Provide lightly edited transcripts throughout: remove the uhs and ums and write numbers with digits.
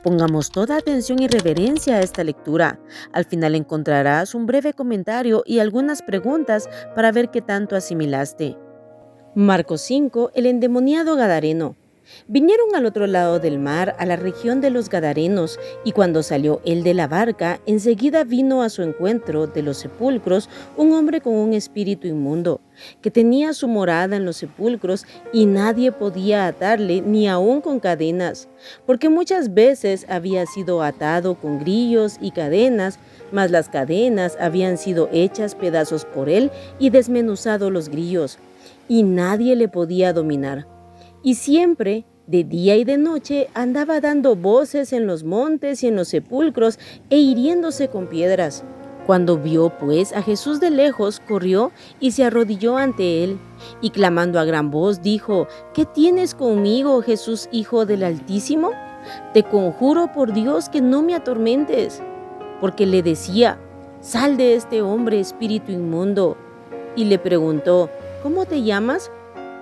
Pongamos toda atención y reverencia a esta lectura. Al final encontrarás un breve comentario y algunas preguntas para ver qué tanto asimilaste. Marcos 5, el endemoniado Gadareno. Vinieron al otro lado del mar, a la región de los Gadarenos, y cuando salió él de la barca, enseguida vino a su encuentro de los sepulcros un hombre con un espíritu inmundo, que tenía su morada en los sepulcros, y nadie podía atarle ni aun con cadenas, porque muchas veces había sido atado con grillos y cadenas, mas las cadenas habían sido hechas pedazos por él y desmenuzado los grillos, y nadie le podía dominar. Y siempre, de día y de noche, andaba dando voces en los montes y en los sepulcros e hiriéndose con piedras. Cuando vio pues a Jesús de lejos, corrió y se arrodilló ante él, y clamando a gran voz dijo: ¿Qué tienes conmigo, Jesús, Hijo del Altísimo? Te conjuro por Dios que no me atormentes. Porque le decía: Sal de este hombre, espíritu inmundo. Y le preguntó: ¿Cómo te llamas?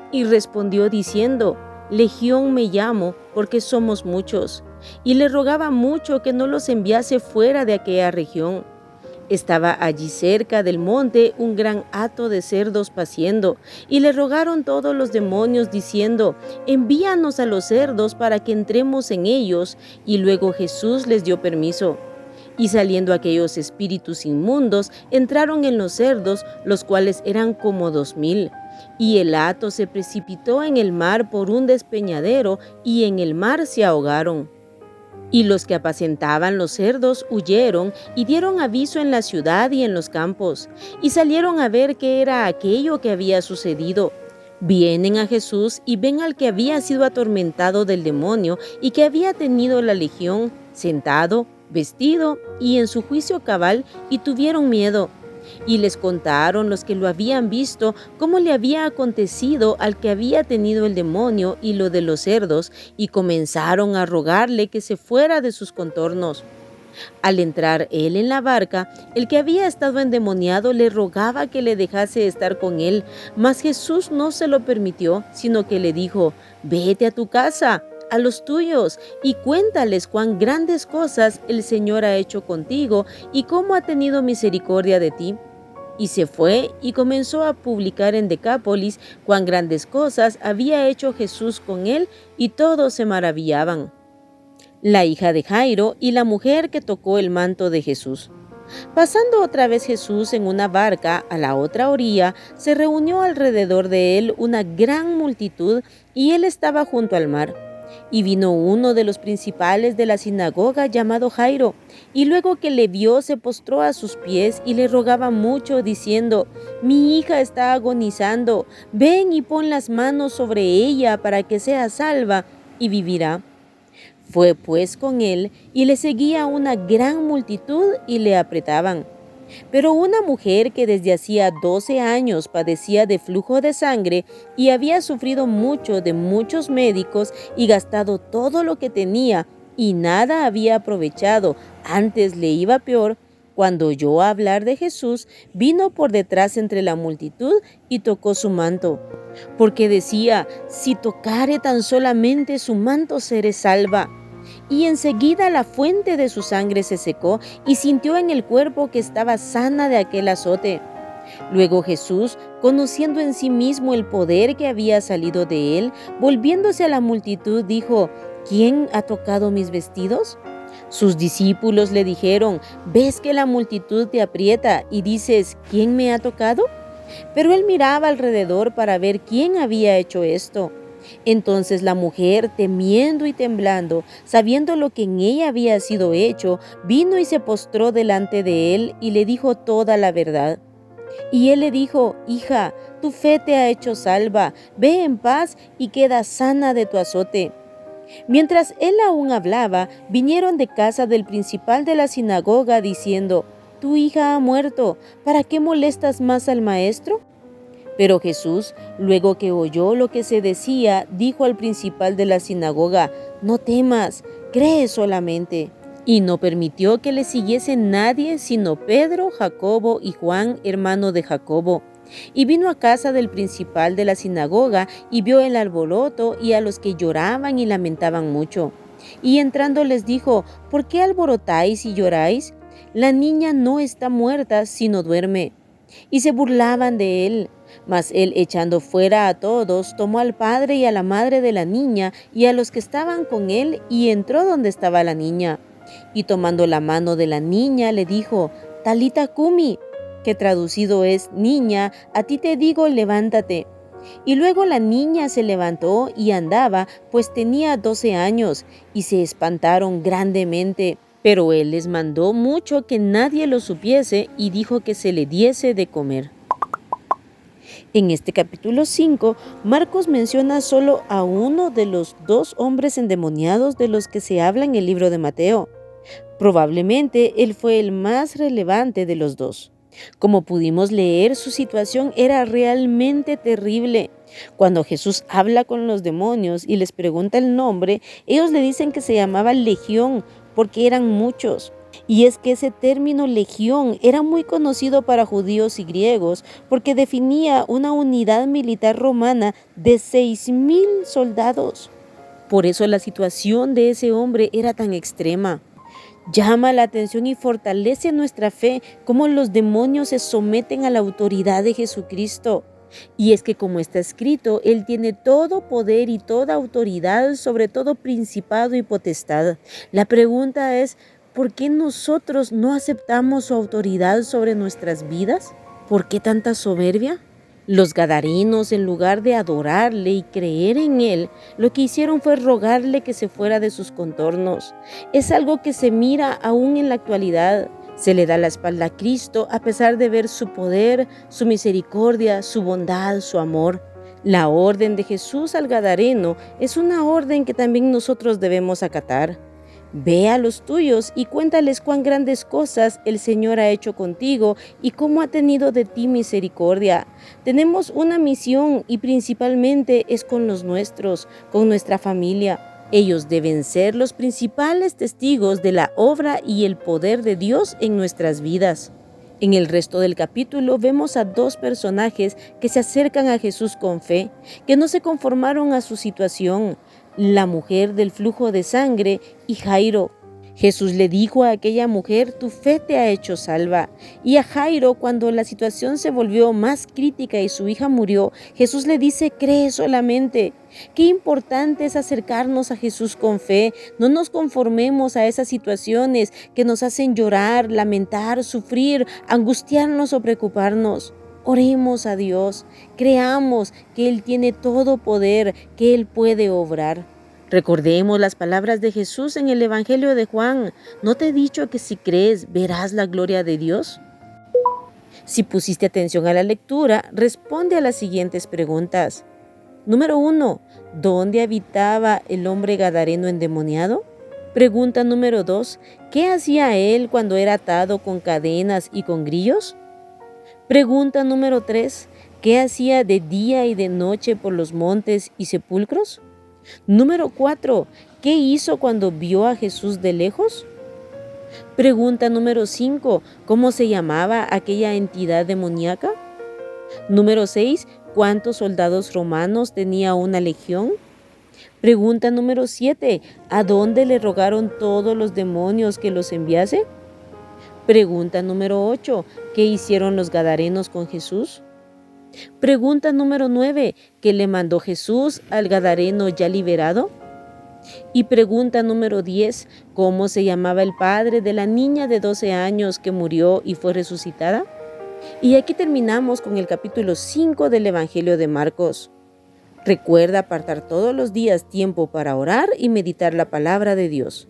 Y respondió diciendo: Legión me llamo, porque somos muchos. Y le rogaba mucho que no los enviase fuera de aquella región. Estaba allí cerca del monte un gran hato de cerdos paciendo, y le rogaron todos los demonios diciendo: Envíanos a los cerdos para que entremos en ellos. Y luego Jesús les dio permiso. Y saliendo aquellos espíritus inmundos, entraron en los cerdos, los cuales eran como 2000. Y el hato se precipitó en el mar por un despeñadero, y en el mar se ahogaron. Y los que apacentaban los cerdos huyeron y dieron aviso en la ciudad y en los campos, y salieron a ver qué era aquello que había sucedido. Vienen a Jesús y ven al que había sido atormentado del demonio y que había tenido la legión, sentado, vestido y en su juicio cabal, y tuvieron miedo. Y les contaron los que lo habían visto cómo le había acontecido al que había tenido el demonio y lo de los cerdos, y comenzaron a rogarle que se fuera de sus contornos. Al entrar él en la barca, el que había estado endemoniado le rogaba que le dejase estar con él, mas Jesús no se lo permitió, sino que le dijo: Vete a tu casa, a los tuyos, y cuéntales cuán grandes cosas el Señor ha hecho contigo y cómo ha tenido misericordia de ti. Y se fue y comenzó a publicar en Decápolis cuán grandes cosas había hecho Jesús con él, y todos se maravillaban. La hija de Jairo y la mujer que tocó el manto de Jesús. Pasando otra vez Jesús en una barca a la otra orilla, se reunió alrededor de él una gran multitud, y él estaba junto al mar. Y vino uno de los principales de la sinagoga llamado Jairo, y luego que le vio se postró a sus pies y le rogaba mucho, diciendo: Mi hija está agonizando, ven y pon las manos sobre ella para que sea salva y vivirá. Fue pues con él, y le seguía una gran multitud y le apretaban. Pero una mujer que desde hacía 12 años padecía de flujo de sangre y había sufrido mucho de muchos médicos y gastado todo lo que tenía, y nada había aprovechado, antes le iba peor, cuando oyó hablar de Jesús, vino por detrás entre la multitud y tocó su manto, porque decía: Si tocare tan solamente su manto, seré salva. Y enseguida la fuente de su sangre se secó, y sintió en el cuerpo que estaba sana de aquel azote. Luego Jesús, conociendo en sí mismo el poder que había salido de él, volviéndose a la multitud, dijo: ¿Quién ha tocado mis vestidos? Sus discípulos le dijeron: ¿Ves que la multitud te aprieta y dices: ¿Quién me ha tocado? Pero él miraba alrededor para ver quién había hecho esto. Entonces la mujer, temiendo y temblando, sabiendo lo que en ella había sido hecho, vino y se postró delante de él y le dijo toda la verdad. Y él le dijo: Hija, tu fe te ha hecho salva, ve en paz y queda sana de tu azote. Mientras él aún hablaba, vinieron de casa del principal de la sinagoga diciendo: Tu hija ha muerto, ¿para qué molestas más al maestro? Pero Jesús, luego que oyó lo que se decía, dijo al principal de la sinagoga: No temas, cree solamente. Y no permitió que le siguiese nadie sino Pedro, Jacobo y Juan, hermano de Jacobo. Y vino a casa del principal de la sinagoga y vio el alboroto y a los que lloraban y lamentaban mucho. Y entrando les dijo: ¿Por qué alborotáis y lloráis? La niña no está muerta, sino duerme. Y se burlaban de él. Mas él, echando fuera a todos, tomó al padre y a la madre de la niña y a los que estaban con él, y entró donde estaba la niña. Y tomando la mano de la niña, le dijo: Talita cumi, que traducido es: niña, a ti te digo, levántate. Y luego la niña se levantó y andaba, pues tenía 12 años, y se espantaron grandemente. Pero él les mandó mucho que nadie lo supiese, y dijo que se le diese de comer. En este capítulo 5, Marcos menciona solo a uno de los 2 hombres endemoniados de los que se habla en el libro de Mateo. Probablemente él fue el más relevante de los 2. Como pudimos leer, su situación era realmente terrible. Cuando Jesús habla con los demonios y les pregunta el nombre, ellos le dicen que se llamaba Legión porque eran muchos. Y es que ese término legión era muy conocido para judíos y griegos porque definía una unidad militar romana de 6,000 soldados. Por eso la situación de ese hombre era tan extrema. Llama la atención y fortalece nuestra fe cómo los demonios se someten a la autoridad de Jesucristo. Y es que, como está escrito, Él tiene todo poder y toda autoridad sobre todo principado y potestad. La pregunta es: ¿por qué nosotros no aceptamos su autoridad sobre nuestras vidas? ¿Por qué tanta soberbia? Los gadarenos, en lugar de adorarle y creer en él, lo que hicieron fue rogarle que se fuera de sus contornos. Es algo que se mira aún en la actualidad. Se le da la espalda a Cristo a pesar de ver su poder, su misericordia, su bondad, su amor. La orden de Jesús al gadareno es una orden que también nosotros debemos acatar. Ve a los tuyos y cuéntales cuán grandes cosas el Señor ha hecho contigo y cómo ha tenido de ti misericordia. Tenemos una misión y principalmente es con los nuestros, con nuestra familia. Ellos deben ser los principales testigos de la obra y el poder de Dios en nuestras vidas. En el resto del capítulo vemos a 2 personajes que se acercan a Jesús con fe, que no se conformaron a su situación: la mujer del flujo de sangre y Jairo. Jesús le dijo a aquella mujer: tu fe te ha hecho salva. Y a Jairo, cuando la situación se volvió más crítica y su hija murió, Jesús le dice: cree solamente. Qué importante es acercarnos a Jesús con fe. No nos conformemos a esas situaciones que nos hacen llorar, lamentar, sufrir, angustiarnos o preocuparnos. Oremos a Dios, creamos que Él tiene todo poder, que Él puede obrar. Recordemos las palabras de Jesús en el Evangelio de Juan: ¿no te he dicho que si crees verás la gloria de Dios? Si pusiste atención a la lectura, responde a las siguientes preguntas. Número 1. ¿Dónde habitaba el hombre gadareno endemoniado? Pregunta número 2. ¿Qué hacía él cuando era atado con cadenas y con grillos? Pregunta número 3. ¿Qué hacía de día y de noche por los montes y sepulcros? Número 4. ¿Qué hizo cuando vio a Jesús de lejos? Pregunta número 5. ¿Cómo se llamaba aquella entidad demoníaca? Número 6. ¿Cuántos soldados romanos tenía una legión? Pregunta número 7. ¿A dónde le rogaron todos los demonios que los enviase? Pregunta número 8. ¿Qué hicieron los gadarenos con Jesús? Pregunta número 9. ¿Qué le mandó Jesús al gadareno ya liberado? Y pregunta número 10. ¿Cómo se llamaba el padre de la niña de 12 años que murió y fue resucitada? Y aquí terminamos con el capítulo 5 del Evangelio de Marcos. Recuerda apartar todos los días tiempo para orar y meditar la palabra de Dios.